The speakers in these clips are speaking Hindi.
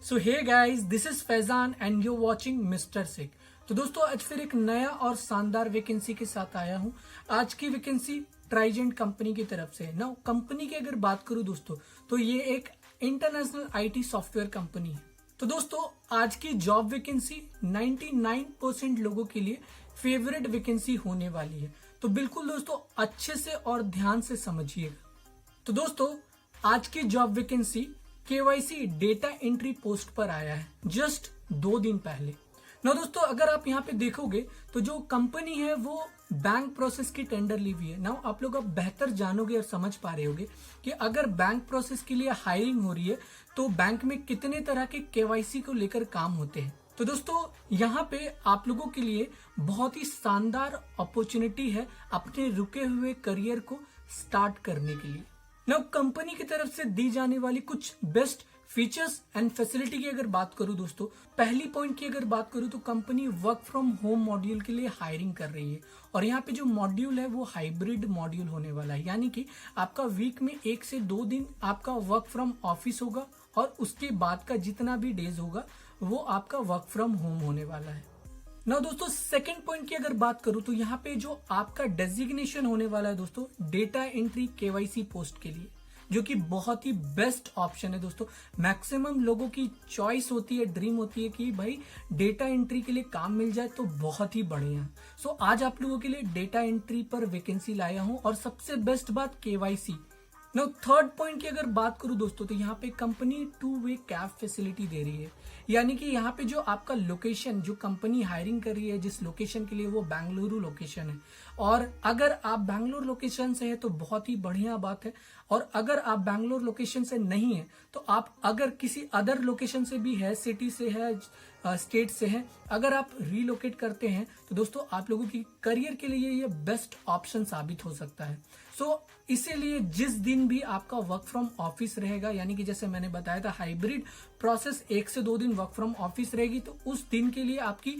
So hey guys, this is Faizan and you watching Mister Sick. तो दोस्तों आज फिर एक नया और शानदार वैकेंसी के साथ आया हूं। आज की वैकेंसी ट्राइजेंट कंपनी की तरफ से है ना। कंपनी की अगर बात करूं दोस्तों तो ये एक इंटरनेशनल आईटी सॉफ्टवेयर कंपनी है। तो दोस्तों आज की जॉब वैकेंसी 99% लोगों के लिए फेवरेट वैकेंसी होने वाली है। तो बिल्कुल दोस्तों अच्छे से और ध्यान से समझिएगा। तो दोस्तों आज की job vacancy KYC data entry post पर आया है जस्ट 2 दिन पहले ना। दोस्तों अगर आप यहाँ पे देखोगे तो जो कंपनी है वो बैंक प्रोसेस की टेंडर ली हुई है ना। आप लोग अब बेहतर जानोगे और समझ पा रहे होगे कि अगर बैंक प्रोसेस के लिए हायरिंग हो रही है तो बैंक में कितने तरह के केवाईसी को लेकर काम होते हैं। तो दोस्तों यहाँ पे आप लोगों के लिए बहुत ही शानदार अपॉर्चुनिटी है अपने रुके हुए करियर को स्टार्ट करने के लिए ना। कंपनी की तरफ से दी जाने वाली कुछ बेस्ट फीचर्स एंड फैसिलिटी की अगर बात करूं दोस्तों, पहली पॉइंट की अगर बात करूं तो company work from home module के लिए हायरिंग कर रही है। और यहाँ पे जो मॉड्यूल है वो हाइब्रिड मॉड्यूल होने वाला है, यानी कि आपका वीक में 1 से 2 दिन आपका वर्क फ्रॉम ऑफिस होगा और उसके बाद का जितना भी डेज होगा वो आपका वर्क फ्रॉम होम होने वाला है ना। दोस्तों सेकंड पॉइंट की अगर बात करूं तो यहाँ पे जो आपका डेजिग्नेशन होने वाला है दोस्तों डेटा एंट्री केवाईसी पोस्ट के लिए, जो कि बहुत ही बेस्ट ऑप्शन है दोस्तों। मैक्सिमम लोगों की चॉइस होती है, ड्रीम होती है कि भाई डेटा एंट्री के लिए काम मिल जाए तो बहुत ही बढ़िया। सो आज आप लोगों के लिए डेटा एंट्री पर वैकेंसी लाया हूं और सबसे बेस्ट बात केवाईसी ना। थर्ड पॉइंट की अगर बात करूं दोस्तों तो यहाँ पे कंपनी 2-वे कैब फैसिलिटी दे रही है, यानी कि यहाँ पे जो आपका लोकेशन जो कंपनी हायरिंग कर रही है जिस लोकेशन के लिए वो बेंगलुरु लोकेशन है। और अगर आप बैंगलोर लोकेशन से है तो बहुत ही बढ़िया बात है। और अगर आप बैंगलोर लोकेशन से नहीं है तो आप अगर किसी अदर लोकेशन से भी है, सिटी से है, स्टेट से है, अगर आप रीलोकेट करते हैं तो दोस्तों आप लोगों की करियर के लिए ये बेस्ट ऑप्शन साबित हो सकता है। सो इसीलिए जिस दिन भी आपका वर्क फ्रॉम ऑफिस रहेगा, यानी कि जैसे मैंने बताया था हाइब्रिड प्रोसेस 1 से 2 दिन वर्क फ्रॉम ऑफिस रहेगी, तो उस दिन के लिए आपकी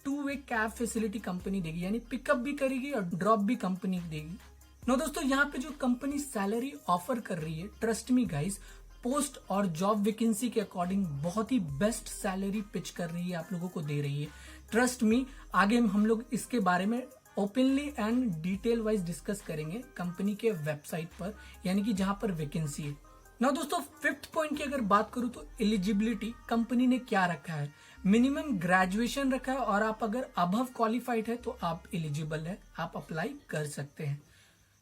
2-वे कैब फैसिलिटी कंपनी देगी, यानी पिकअप भी करेगी और ड्रॉप भी कंपनी देगी ना। दोस्तों यहाँ पे जो कंपनी सैलरी ऑफर कर रही है, ट्रस्ट मी गाइस, पोस्ट और जॉब वैकेंसी के अकॉर्डिंग बहुत ही बेस्ट सैलरी पिच कर रही है, आप लोगों को दे रही है। ट्रस्ट मी, आगे हम लोग इसके बारे में openly and detail wise discuss करेंगे कंपनी के वेबसाइट पर, यानी कि जहां पर वैकेंसी है ना। दोस्तों फिफ्थ पॉइंट की अगर बात करूं तो एलिजिबिलिटी कंपनी ने क्या रखा है, मिनिमम ग्रेजुएशन रखा है और आप अगर अबव क्वालिफाइड है तो आप एलिजिबल है, आप अप्लाई कर सकते हैं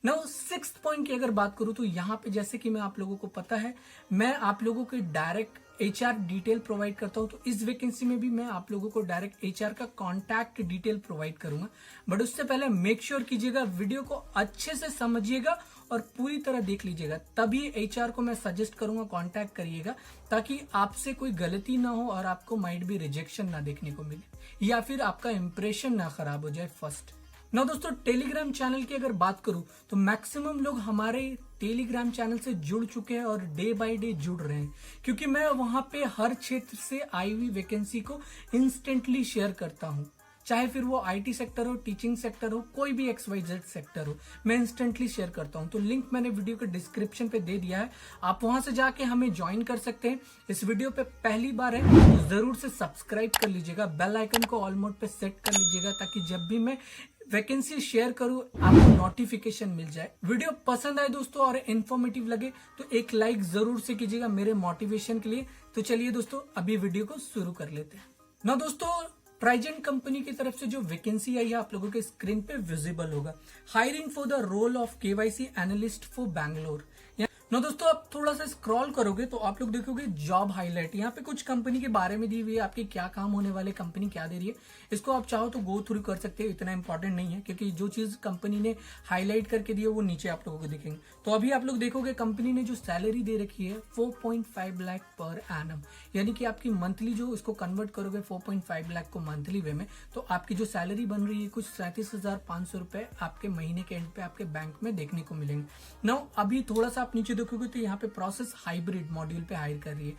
ना। सिक्स्थ पॉइंट की अगर बात करूं तो यहाँ पे जैसे कि मैं आप लोगों को पता है मैं आप लोगों के डायरेक्ट एचआर डिटेल प्रोवाइड करता हूं, तो इस वैकेंसी में भी मैं आप लोगों को डायरेक्ट एचआर का कांटेक्ट डिटेल प्रोवाइड करूंगा। बट उससे पहले मेक श्योर कीजिएगा वीडियो को अच्छे से समझिएगा और पूरी तरह देख लीजिएगा, तभी एचआर को मैं सजेस्ट करूंगा कांटेक्ट करिएगा, ताकि आपसे कोई गलती ना हो और आपको माइट भी रिजेक्शन ना देखने को मिले या फिर आपका इंप्रेशन ना खराब हो जाए फर्स्ट ना। दोस्तों टेलीग्राम चैनल की अगर बात करूं तो मैक्सिमम लोग हमारे टेलीग्राम चैनल से जुड़ चुके हैं और डे बाय डे जुड़ रहे हैं, क्योंकि मैं वहां पे हर क्षेत्र से आई हुई वैकेंसी को इंस्टेंटली शेयर करता हूं, चाहे फिर वो आईटी सेक्टर हो, टीचिंग सेक्टर हो, कोई भी XYZ सेक्टर हो, मैं इंस्टेंटली शेयर करता हूं। तो लिंक मैंने वीडियो के डिस्क्रिप्शन पे दे दिया है, आप वहां से जाके हमें ज्वाइन कर सकते हैं। इस वीडियो पे पहली बार है तो जरूर से सब्सक्राइब कर लीजिएगा, बेल आइकन को ऑल मोड पे सेट कर लीजिएगा, ताकि जब भी मैं वैकेंसी शेयर करूं आपको नोटिफिकेशन मिल जाए। वीडियो पसंद आए दोस्तों और इन्फॉर्मेटिव लगे तो एक लाइक जरूर से कीजिएगा मेरे मोटिवेशन के लिए। तो चलिए दोस्तों अभी वीडियो को शुरू कर लेते हैं ना। दोस्तों ट्राइजेंट कंपनी की तरफ से जो वैकेंसी आई है आप लोगों के स्क्रीन पे विजिबल होगा, hiring for the role of KYC analyst for Bangalore ना। दोस्तों आप थोड़ा सा स्क्रॉल करोगे तो आप लोग देखोगे जॉब हाईलाइट, यहाँ पे कुछ कंपनी के बारे में दी हुई है, आपके क्या काम होने वाले, कंपनी क्या दे रही है। इसको आप चाहो तो गो थ्रू कर सकते हो, इतना इंपॉर्टेंट नहीं है, क्योंकि जो चीज कंपनी ने हाईलाइट करके दी है वो नीचे आप लोगों को दिखेंगे। तो अभी आप लोग देखोगे कंपनी ने जो सैलरी दे रखी है 4.5 लाख पर एनम, यानी कि आपकी मंथली जो इसको कन्वर्ट करोगे 4.5 लाख को मंथली वे में, तो आपकी जो सैलरी बन रही है कुछ 37,500 रुपए आपके महीने के एंड पे आपके बैंक में देखने को मिलेंगे ना। अभी थोड़ा सा आप नीचे देखोगे तो यहाँ पे प्रोसेस हाइब्रिड मॉड्यूल पे हायर कर रही है,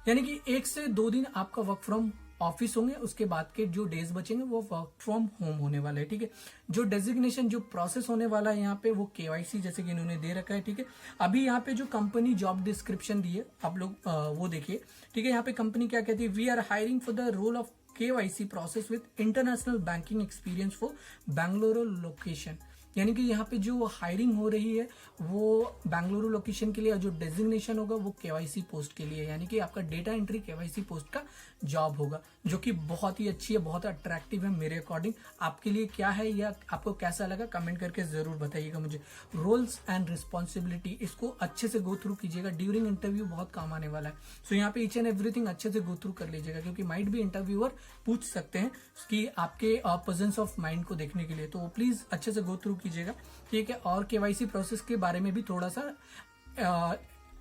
यानी कि 1 से 2 दिन आपका वर्क फ्रॉम ऑफिस होंगे, उसके बाद के जो डेज बचेंगे वो वर्क फ्रॉम होम होने वाला है। ठीक है, जो डेजिग्नेशन जो प्रोसेस होने वाला है यहाँ पे वो केवाईसी जैसे कि इन्होंने दे रखा है। ठीक है, अभी यहाँ पे जो कंपनी जॉब डिस्क्रिप्शन दी है आप लोग वो देखिए। ठीक है, यहाँ पे कंपनी क्या कहती है, we are hiring for the role of KYC process with international banking experience for Bengaluru location. यानी कि यहाँ पे जो हायरिंग हो रही है वो बेंगलुरु लोकेशन के लिए, और जो डेजिग्नेशन होगा वो केवाईसी पोस्ट के लिए, यानी कि आपका डेटा एंट्री केवाईसी पोस्ट का जॉब होगा, जो कि बहुत ही अच्छी है, बहुत अट्रैक्टिव है मेरे अकॉर्डिंग। आपके लिए क्या है या आपको कैसा लगा कमेंट करके जरूर बताइएगा मुझे। रोल्स एंड रिस्पॉन्सिबिलिटी, इसको अच्छे से गो थ्रू कीजिएगा, ड्यूरिंग इंटरव्यू बहुत काम आने वाला है। सो यहाँ पे ईच एंड एवरीथिंग अच्छे से गो थ्रू कर लीजिएगा, क्योंकि माइट भी इंटरव्यूअर पूछ सकते हैं कि आपके प्रेजेंस ऑफ माइंड को देखने के लिए, तो प्लीज अच्छे से गो थ्रू कीजिएगा। ठीक है, और केवाईसी प्रोसेस के बारे में भी थोड़ा सा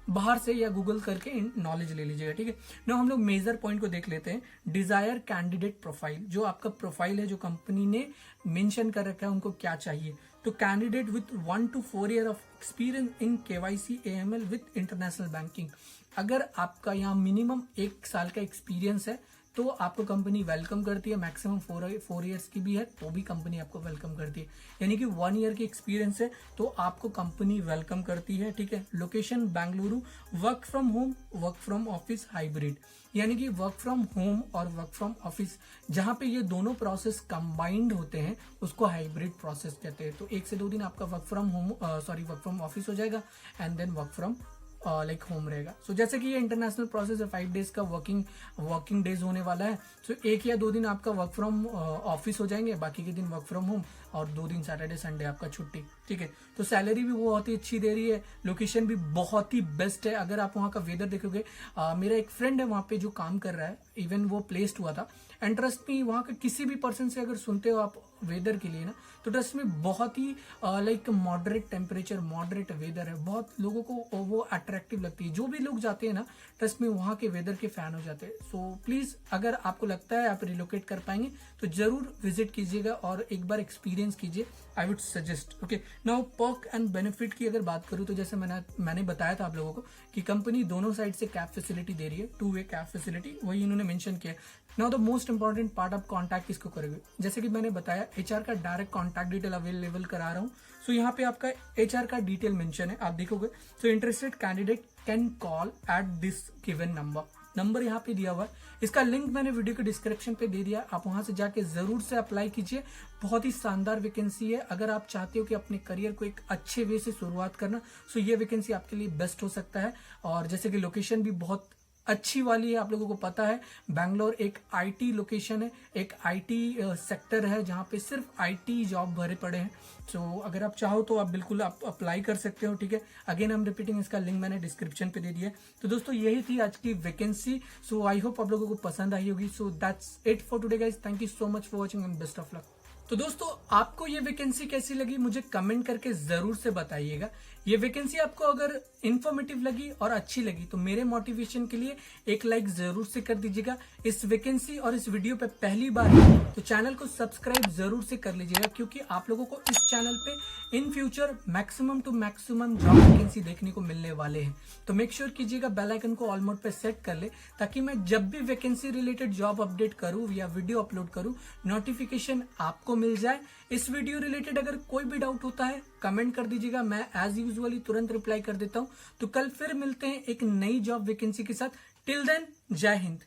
बाहर से या गूगल करके नॉलेज ले लीजिएगा। ठीक है, ना हम लोग मेजर पॉइंट को देख लेते हैं। डिजायर कैंडिडेट प्रोफाइल, जो आपका प्रोफाइल है जो कंपनी ने मेंशन कर रखा है उनको क्या चाहिए, तो candidate with 1 to 4 year of experience in KYC AML with international banking. अगर आपका यहाँ मिनिमम 1 साल का एक्सपीरियंस है तो आपको कंपनी वेलकम करती है। मैक्सिमम 4 years की भी है तो भी कंपनी आपको वेलकम करती है, यानी कि 1 year की एक्सपीरियंस है तो आपको कंपनी वेलकम करती है। ठीक है, location Bengaluru, work from home, work from office, hybrid, यानी कि वर्क फ्रॉम होम और वर्क फ्रॉम ऑफिस जहां पे ये दोनों प्रोसेस कंबाइंड होते हैं उसको हाइब्रिड प्रोसेस कहते हैं। तो 1 से 2 दिन आपका वर्क फ्रॉम ऑफिस हो जाएगा and then work from like home रहेगा। सो जैसे कि ये इंटरनेशनल प्रोसेस है, 5 days का वर्किंग डेज होने वाला है। सो 1 या 2 दिन आपका वर्क फ्रॉम ऑफिस हो जाएंगे, बाकी के दिन वर्क फ्रॉम होम, और 2 दिन सैटरडे संडे आपका छुट्टी। ठीक है, तो सैलरी भी बहुत ही अच्छी दे रही है, लोकेशन भी बहुत ही बेस्ट है। अगर आप वहाँ का वेदर देखोगे, मेरा एक फ्रेंड है वहाँ पे जो काम कर रहा है, इवन वो प्लेस्ड हुआ था, एंड ट्रस्ट में वहाँ के किसी भी पर्सन से अगर सुनते हो आप वेदर के लिए ना, तो ट्रस्ट में बहुत ही like moderate temperature, moderate weather है, बहुत लोगों को वो अट्रैक्टिव लगती है। जो भी लोग जाते हैं ना ट्रस्ट में वहाँ के वेदर के फैन हो जाते हैं। सो प्लीज अगर आपको लगता है आप रिलोकेट कर पाएंगे तो जरूर विजिट कीजिएगा और एक बार एक्सपीरियंस कीजिए, I would suggest. Okay, now perk and benefit की अगर बात करूँ तो जैसे मैंने बताया था आप लोगों को कि कंपनी दोनों साइड से कैब फैसिलिटी दे रही है, 2-way कैब फैसिलिटी, वही इन्होंने मेंशन किया। Now the most important part of contact किसको करोगे, जैसे कि मैंने बताया HR का डायरेक्ट कॉन्टैक्ट डिटेल अवेलेबल करा रहा हूँ। सो यहाँ पे आपका HR का डिटेल मेंशन है, आप देखोगे। So interested candidate can call at this given number यहाँ पे दिया हुआ है, इसका लिंक मैंने वीडियो के डिस्क्रिप्शन पे दे दिया, आप वहां से जाके जरूर से अप्लाई कीजिए। बहुत ही शानदार वैकेंसी है, अगर आप चाहते हो कि अपने करियर को एक अच्छे वे से शुरुआत करना, सो ये वैकेंसी आपके लिए बेस्ट हो सकता है। और जैसे कि लोकेशन भी बहुत अच्छी वाली है, आप लोगों को पता है बैंगलोर एक IT लोकेशन है, एक IT सेक्टर है जहाँ पे सिर्फ IT जॉब भरे पड़े हैं। सो अगर आप चाहो तो आप बिल्कुल आप अप्लाई कर सकते हो। ठीक है, अगेन आई एम रिपीटिंग, इसका लिंक मैंने डिस्क्रिप्शन पे दे दिया है। तो दोस्तों यही थी आज की वैकेंसी। सो आई होप आप लोगों को पसंद आई होगी। So that's it for today guys, thank you so much for watching and best of luck. तो दोस्तों आपको ये वैकेंसी कैसी लगी मुझे कमेंट करके जरूर से बताइएगा। ये वैकेंसी आपको अगर इन्फॉर्मेटिव लगी और अच्छी लगी तो मेरे मोटिवेशन के लिए एक लाइक जरूर से कर दीजिएगा। इस वैकेंसी और इस वीडियो पे पहली बार है तो चैनल को सब्सक्राइब जरूर से कर लीजिएगा, क्योंकि आप लोगों को इस चैनल पे in future maximum to maximum job vacancy देखने को मिलने वाले हैं। तो मेक श्योर कीजिएगा बेल आइकन को ऑल मोड पे सेट कर ले, ताकि मैं जब भी वैकेंसी रिलेटेड जॉब अपडेट करूं या वीडियो अपलोड करूं नोटिफिकेशन आपको मिल जाए। इस वीडियो रिलेटेड अगर कोई भी डाउट होता है कमेंट कर दीजिएगा, मैं एज यूजुअली तुरंत रिप्लाई कर देता हूं। तो कल फिर मिलते हैं एक नई जॉब वैकेंसी के साथ। टिल देन जय हिंद।